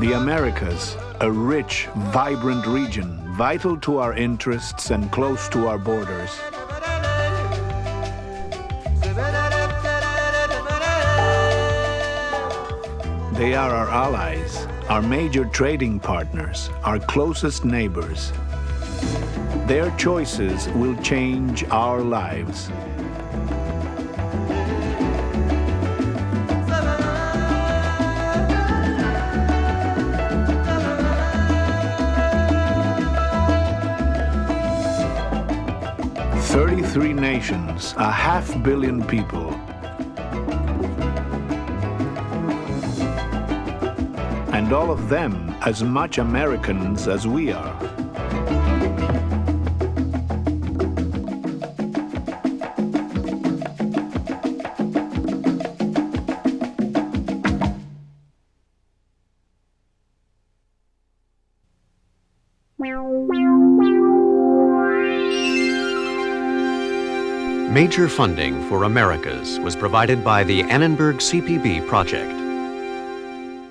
The Americas, a rich, vibrant region, vital to our interests and close to our borders. They are our allies, our major trading partners, our closest neighbors. Their choices will change our lives. "33 nations, a 500 million people. And all of them as much Americans as we are." Major funding for Americas was provided by the Annenberg CPB project.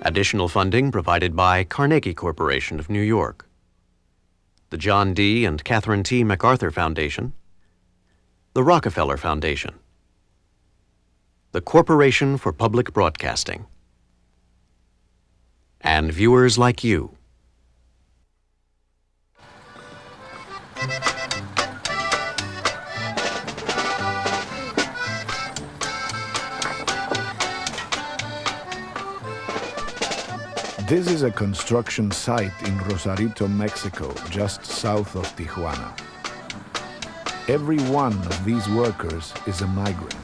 Additional funding provided by Carnegie Corporation of New York, the John D. and Catherine T. MacArthur Foundation, the Rockefeller Foundation, the Corporation for Public Broadcasting, and viewers like you. This is a construction site in Rosarito, Mexico, just south of Tijuana. Every one of these workers is a migrant.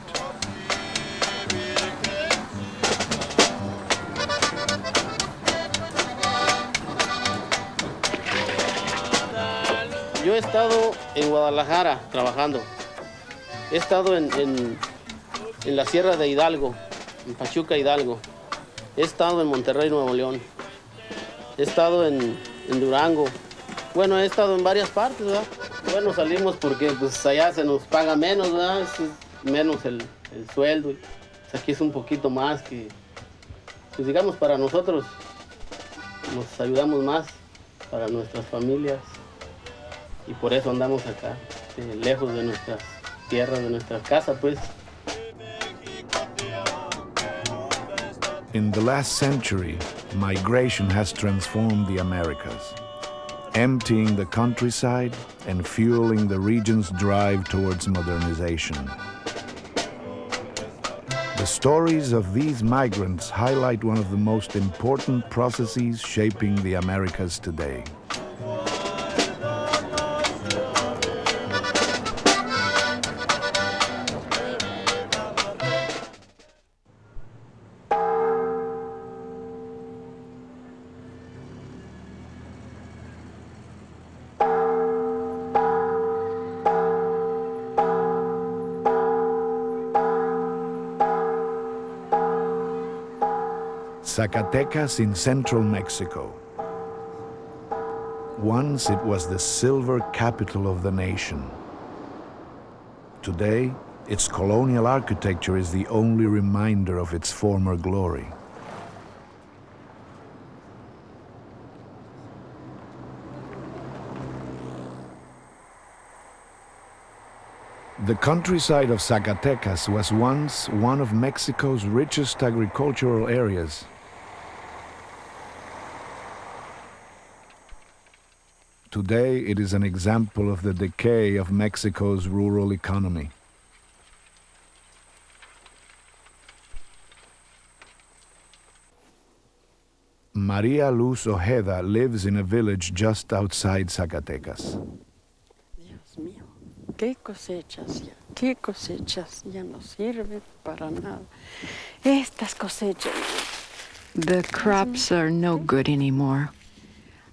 Yo he estado en Guadalajara trabajando. He estado en la Sierra de Hidalgo, en Pachuca, Hidalgo. He estado en Monterrey, Nuevo León. He estado en Durango. Bueno, he estado en varias partes, ¿verdad? Bueno, salimos porque pues allá se nos paga menos, ¿verdad? Es menos el sueldo. Pues, aquí es un poquito más que, pues digamos, para nosotros nos ayudamos más para nuestras familias. Y por eso andamos acá, lejos de nuestras tierras, de nuestras casas, pues. In the last century, migration has transformed the Americas, emptying the countryside and fueling the region's drive towards modernization. The stories of these migrants highlight one of the most important processes shaping the Americas today. Zacatecas in central Mexico. Once it was the silver capital of the nation. Today, its colonial architecture is the only reminder of its former glory. The countryside of Zacatecas was once one of Mexico's richest agricultural areas. Today, it is an example of the decay of Mexico's rural economy. Maria Luz Ojeda lives in a village just outside Zacatecas. Dios mío, qué cosechas ya no sirven para nada. Estas cosechas. The crops are no good anymore.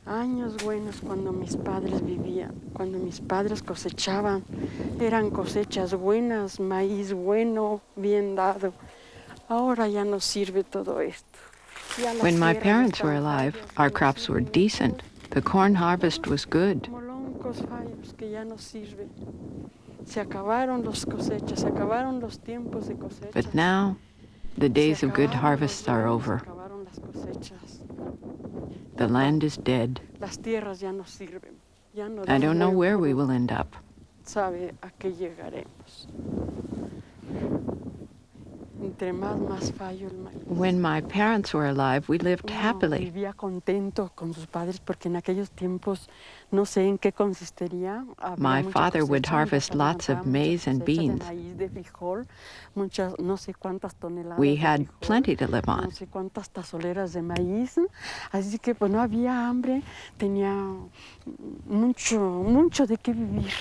Años buenos cuando mis padres vivían, cuando mis padres cosechaban, eran cosechas buenas, maíz bueno, bien dado. Ahora ya no sirve todo esto. When my parents were alive, our crops were decent. The corn harvest was good. But now, the days of good harvests are over. The land is dead. Las tierras ya no sirven. Ya no I dan don't know buen where we fruto. will end up. Sabe a qué llegaremos. Entre más fallo el maíz. When my parents were alive, we lived Uno happily. vivía contento con sus padres porque en aquellos tiempos no sé en qué consistiría. Había My mucha father would cosecha, mi harvest papá lots of levantaba muchas maize and cosechas de beans. maíz, de frijol, muchas, no sé cuántas toneladas We de had frijol, plenty to live no on. sé cuántas tazoleras de maíz, así que pues no había hambre, tenía mucho de qué vivir.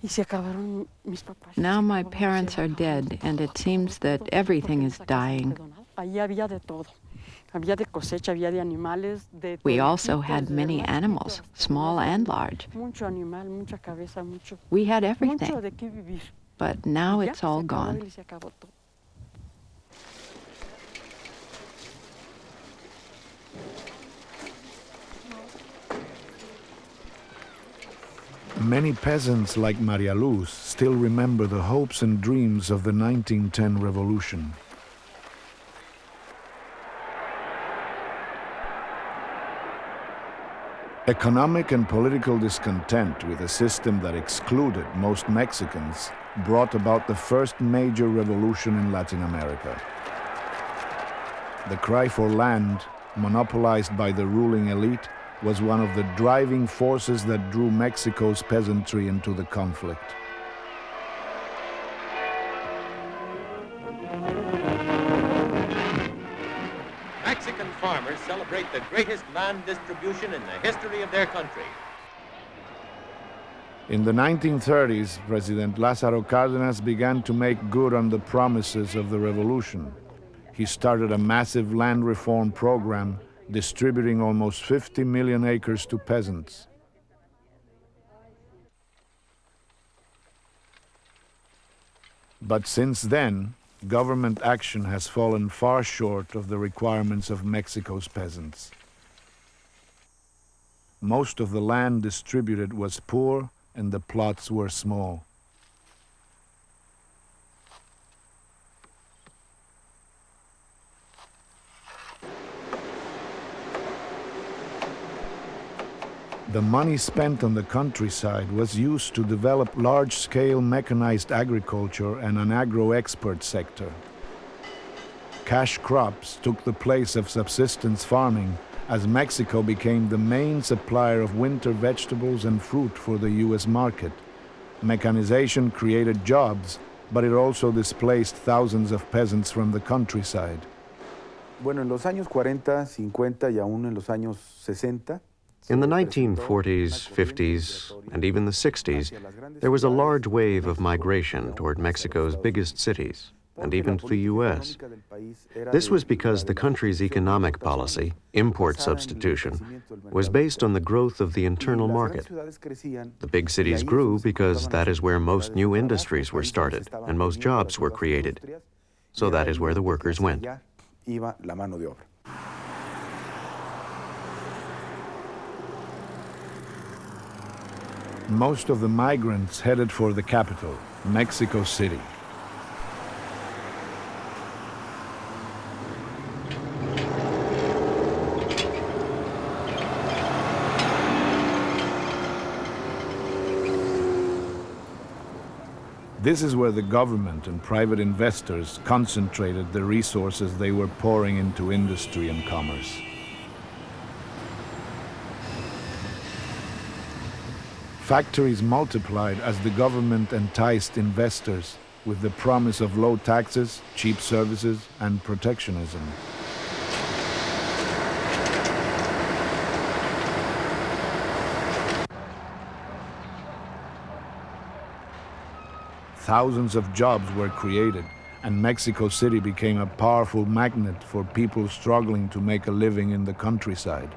Y se acabaron mis papás. Now se my acabó, parents se are acabaron dead, and it todo, seems that todo, everything porque is esa casa no dying. quedó nada. Ahí había de todo. Había de cosecha, había de animales, de We also toditos, had desde many el más animals, chiquito hasta el small más and grande. large. Mucho animal, mucha cabeza, We had mucho everything, de qué vivir. but now Y ya, it's all se acabó gone. y se acabó todo. Many peasants like Maria Luz still remember the hopes and dreams of the 1910 revolution. Economic and political discontent with a system that excluded most Mexicans brought about the first major revolution in Latin America. The cry for land, monopolized by the ruling elite, was one of the driving forces that drew Mexico's peasantry into the conflict. Mexican farmers celebrate the greatest land distribution in the history of their country. In the 1930s, President Lázaro Cárdenas began to make good on the promises of the revolution. He started a massive land reform program, distributing almost 50 million acres to peasants. But since then, government action has fallen far short of the requirements of Mexico's peasants. Most of the land distributed was poor and the plots were small. The money spent on the countryside was used to develop large-scale mechanized agriculture and an agro-export sector. Cash crops took the place of subsistence farming as Mexico became the main supplier of winter vegetables and fruit for the U.S. market. Mechanization created jobs, but it also displaced thousands of peasants from the countryside. Bueno, en los años 40, 50 y aún en los años 60. In the 1940s, 50s, and even the 60s, there was a large wave of migration toward Mexico's biggest cities, and even to the U.S. This was because the country's economic policy, import substitution, was based on the growth of the internal market. The big cities grew because that is where most new industries were started and most jobs were created. So that is where the workers went. Most of the migrants headed for the capital, Mexico City. This is where the government and private investors concentrated the resources they were pouring into industry and commerce. Factories multiplied as the government enticed investors with the promise of low taxes, cheap services, and protectionism. Thousands of jobs were created, and Mexico City became a powerful magnet for people struggling to make a living in the countryside.